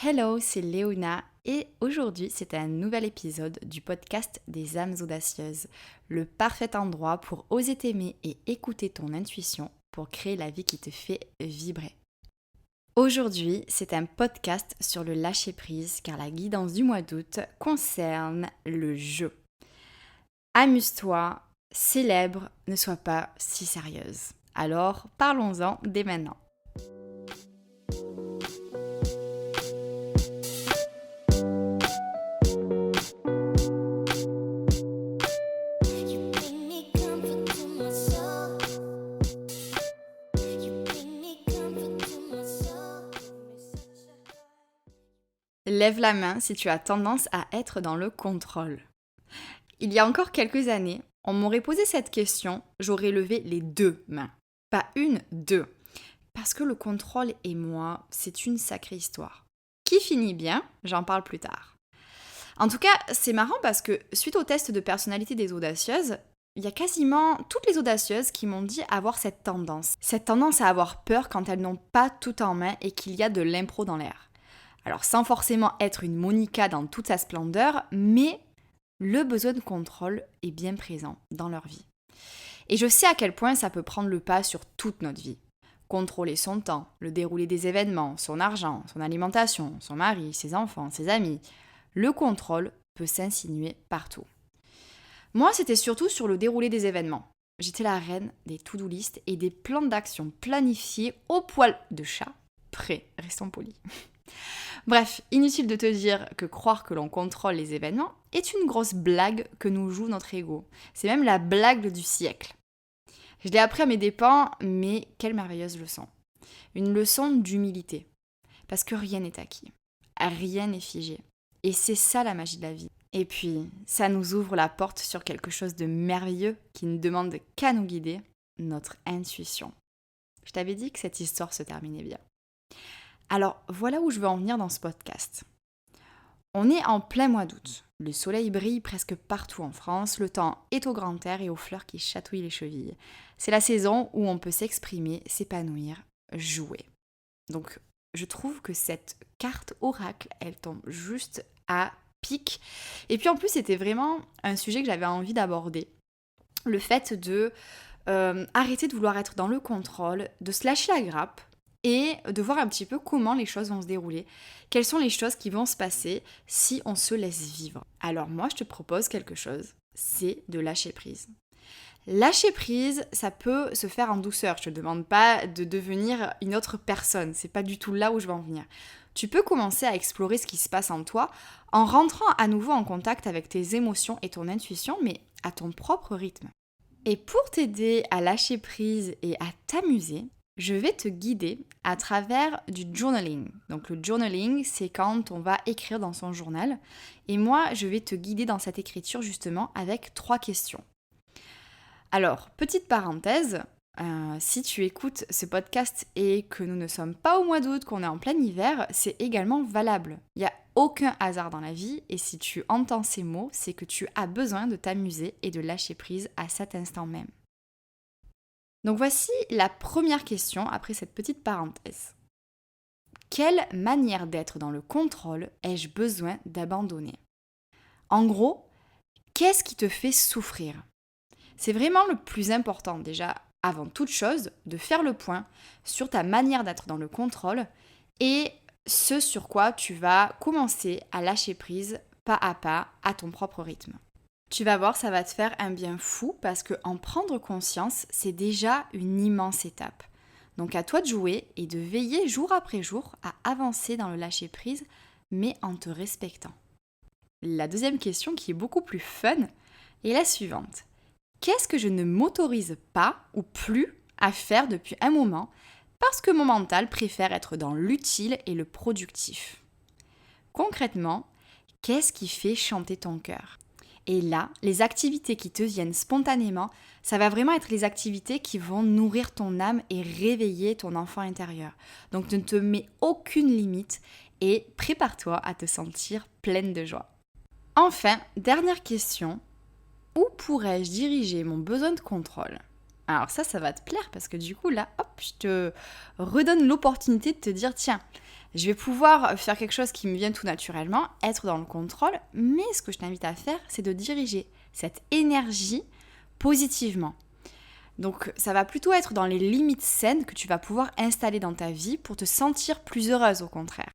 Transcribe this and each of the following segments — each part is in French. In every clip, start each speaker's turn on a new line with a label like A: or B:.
A: Hello, c'est Léona et aujourd'hui c'est un nouvel épisode du podcast des âmes audacieuses, le parfait endroit pour oser t'aimer et écouter ton intuition pour créer la vie qui te fait vibrer. Aujourd'hui, c'est un podcast sur le lâcher-prise car la guidance du mois d'août concerne le jeu. Amuse-toi, célèbre, ne sois pas si sérieuse. Alors, parlons-en dès maintenant. Lève la main si tu as tendance à être dans le contrôle. Il y a encore quelques années, on m'aurait posé cette question, j'aurais levé les deux mains. Pas une, deux. Parce que le contrôle et moi, c'est une sacrée histoire. Qui finit bien, j'en parle plus tard. En tout cas, c'est marrant parce que suite au test de personnalité des audacieuses, il y a quasiment toutes les audacieuses qui m'ont dit avoir cette tendance. Cette tendance à avoir peur quand elles n'ont pas tout en main et qu'il y a de l'impro dans l'air. Alors sans forcément être une Monica dans toute sa splendeur, mais le besoin de contrôle est bien présent dans leur vie. Et je sais à quel point ça peut prendre le pas sur toute notre vie. Contrôler son temps, le déroulé des événements, son argent, son alimentation, son mari, ses enfants, ses amis. Le contrôle peut s'insinuer partout. Moi, c'était surtout sur le déroulé des événements. J'étais la reine des to-do list et des plans d'action planifiés au poil de chat. Prêts, restons polis. Bref, inutile de te dire que croire que l'on contrôle les événements est une grosse blague que nous joue notre ego. C'est même la blague du siècle. Je l'ai appris à mes dépens, mais quelle merveilleuse leçon. Une leçon d'humilité. Parce que rien n'est acquis. Rien n'est figé. Et c'est ça la magie de la vie. Et puis, ça nous ouvre la porte sur quelque chose de merveilleux qui ne demande qu'à nous guider, notre intuition. Je t'avais dit que cette histoire se terminait bien. Alors, voilà où je veux en venir dans ce podcast. On est en plein mois d'août. Le soleil brille presque partout en France, le temps est au grand air et aux fleurs qui chatouillent les chevilles. C'est la saison où on peut s'exprimer, s'épanouir, jouer. Donc, je trouve que cette carte oracle, elle tombe juste à pic. Et puis en plus, c'était vraiment un sujet que j'avais envie d'aborder. Le fait de arrêter de vouloir être dans le contrôle, de se lâcher la grappe, et de voir un petit peu comment les choses vont se dérouler, quelles sont les choses qui vont se passer si on se laisse vivre. Alors moi, je te propose quelque chose, c'est de lâcher prise. Lâcher prise, ça peut se faire en douceur, je te demande pas de devenir une autre personne, c'est pas du tout là où je veux en venir. Tu peux commencer à explorer ce qui se passe en toi en rentrant à nouveau en contact avec tes émotions et ton intuition, mais à ton propre rythme. Et pour t'aider à lâcher prise et à t'amuser, je vais te guider à travers du journaling. Donc le journaling, c'est quand on va écrire dans son journal. Et moi, je vais te guider dans cette écriture justement avec 3 questions. Alors, petite parenthèse, si tu écoutes ce podcast et que nous ne sommes pas au mois d'août, qu'on est en plein hiver, c'est également valable. Il n'y a aucun hasard dans la vie et si tu entends ces mots, c'est que tu as besoin de t'amuser et de lâcher prise à cet instant même. Donc voici la première question après cette petite parenthèse. Quelle manière d'être dans le contrôle ai-je besoin d'abandonner ? En gros, qu'est-ce qui te fait souffrir ? C'est vraiment le plus important déjà, avant toute chose, de faire le point sur ta manière d'être dans le contrôle et ce sur quoi tu vas commencer à lâcher prise pas à ton propre rythme. Tu vas voir, ça va te faire un bien fou parce que en prendre conscience, c'est déjà une immense étape. Donc à toi de jouer et de veiller jour après jour à avancer dans le lâcher-prise, mais en te respectant. La deuxième question qui est beaucoup plus fun est la suivante. Qu'est-ce que je ne m'autorise pas ou plus à faire depuis un moment parce que mon mental préfère être dans l'utile et le productif ? Concrètement, qu'est-ce qui fait chanter ton cœur ? Et là, les activités qui te viennent spontanément, ça va vraiment être les activités qui vont nourrir ton âme et réveiller ton enfant intérieur. Donc ne te mets aucune limite et prépare-toi à te sentir pleine de joie. Enfin, dernière question, où pourrais-je diriger mon besoin de contrôle ? Alors ça va te plaire parce que du coup là, hop, je te redonne l'opportunité de te dire, tiens, Je vais pouvoir faire quelque chose qui me vient tout naturellement, être dans le contrôle, mais ce que je t'invite à faire, c'est de diriger cette énergie positivement. Donc ça va plutôt être dans les limites saines que tu vas pouvoir installer dans ta vie pour te sentir plus heureuse au contraire.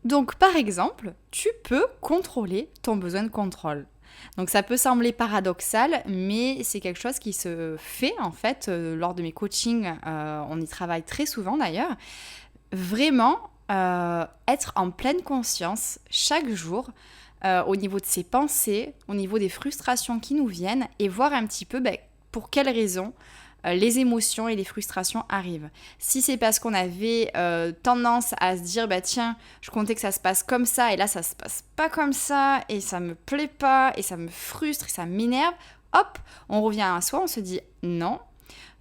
A: Donc par exemple, tu peux contrôler ton besoin de contrôle. Donc ça peut sembler paradoxal, mais c'est quelque chose qui se fait en fait lors de mes coachings, on y travaille très souvent d'ailleurs. Vraiment être en pleine conscience chaque jour au niveau de ses pensées, au niveau des frustrations qui nous viennent et voir un petit peu pour quelles raisons les émotions et les frustrations arrivent. Si c'est parce qu'on avait tendance à se dire tiens, je comptais que ça se passe comme ça et là ça se passe pas comme ça et ça me plaît pas et ça me frustre et ça m'énerve, hop, on revient à soi, on se dit non.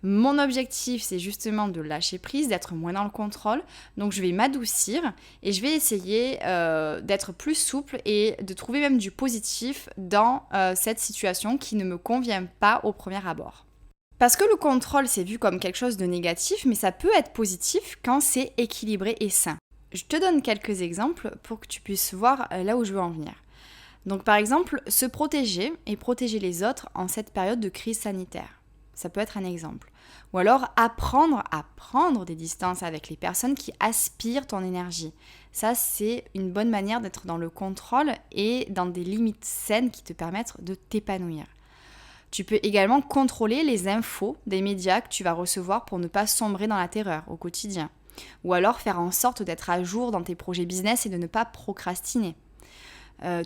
A: Mon objectif, c'est justement de lâcher prise, d'être moins dans le contrôle. Donc, je vais m'adoucir et je vais essayer d'être plus souple et de trouver même du positif dans cette situation qui ne me convient pas au premier abord. Parce que le contrôle, c'est vu comme quelque chose de négatif, mais ça peut être positif quand c'est équilibré et sain. Je te donne quelques exemples pour que tu puisses voir là où je veux en venir. Donc, par exemple, se protéger et protéger les autres en cette période de crise sanitaire. Ça peut être un exemple. Ou alors apprendre à prendre des distances avec les personnes qui aspirent ton énergie. Ça, c'est une bonne manière d'être dans le contrôle et dans des limites saines qui te permettent de t'épanouir. Tu peux également contrôler les infos des médias que tu vas recevoir pour ne pas sombrer dans la terreur au quotidien. Ou alors faire en sorte d'être à jour dans tes projets business et de ne pas procrastiner.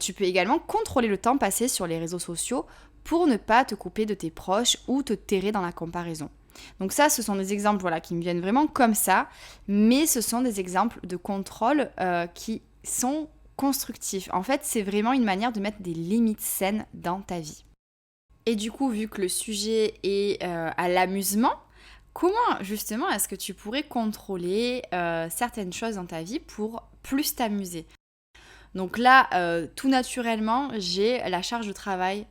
A: Tu peux également contrôler le temps passé sur les réseaux sociaux pour ne pas te couper de tes proches ou te terrer dans la comparaison. Donc ça, ce sont des exemples qui me viennent vraiment comme ça, mais ce sont des exemples de contrôle qui sont constructifs. En fait, c'est vraiment une manière de mettre des limites saines dans ta vie. Et du coup, vu que le sujet est à l'amusement, comment justement est-ce que tu pourrais contrôler certaines choses dans ta vie pour plus t'amuser ? Donc là, tout naturellement, j'ai la charge de travail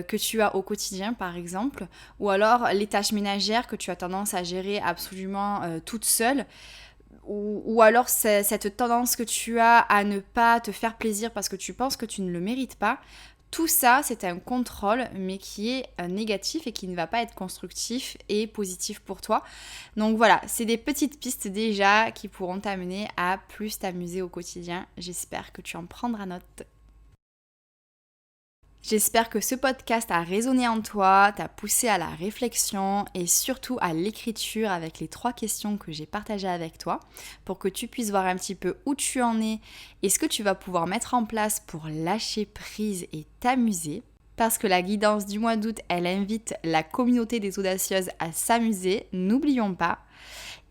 A: que tu as au quotidien, par exemple, ou alors les tâches ménagères que tu as tendance à gérer absolument toute seule, ou alors cette tendance que tu as à ne pas te faire plaisir parce que tu penses que tu ne le mérites pas. Tout ça, c'est un contrôle, mais qui est négatif et qui ne va pas être constructif et positif pour toi. Donc voilà, c'est des petites pistes déjà qui pourront t'amener à plus t'amuser au quotidien. J'espère que tu en prendras note. J'espère que ce podcast a résonné en toi, t'a poussé à la réflexion et surtout à l'écriture avec les 3 questions que j'ai partagées avec toi pour que tu puisses voir un petit peu où tu en es et ce que tu vas pouvoir mettre en place pour lâcher prise et t'amuser. Parce que la guidance du mois d'août, elle invite la communauté des audacieuses à s'amuser, n'oublions pas.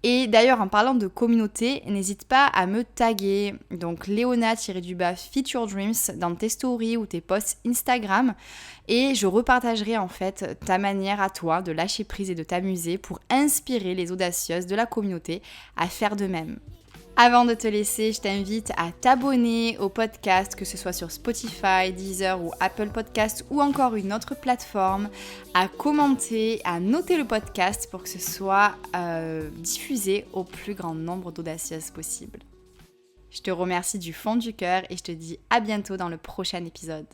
A: Et d'ailleurs, en parlant de communauté, n'hésite pas à me taguer, donc Léona-Fit Your Dreams dans tes stories ou tes posts Instagram et je repartagerai en fait ta manière à toi de lâcher prise et de t'amuser pour inspirer les audacieuses de la communauté à faire de même. Avant de te laisser, je t'invite à t'abonner au podcast, que ce soit sur Spotify, Deezer ou Apple Podcast ou encore une autre plateforme, à commenter, à noter le podcast pour que ce soit diffusé au plus grand nombre d'audacieuses possible. Je te remercie du fond du cœur et je te dis à bientôt dans le prochain épisode.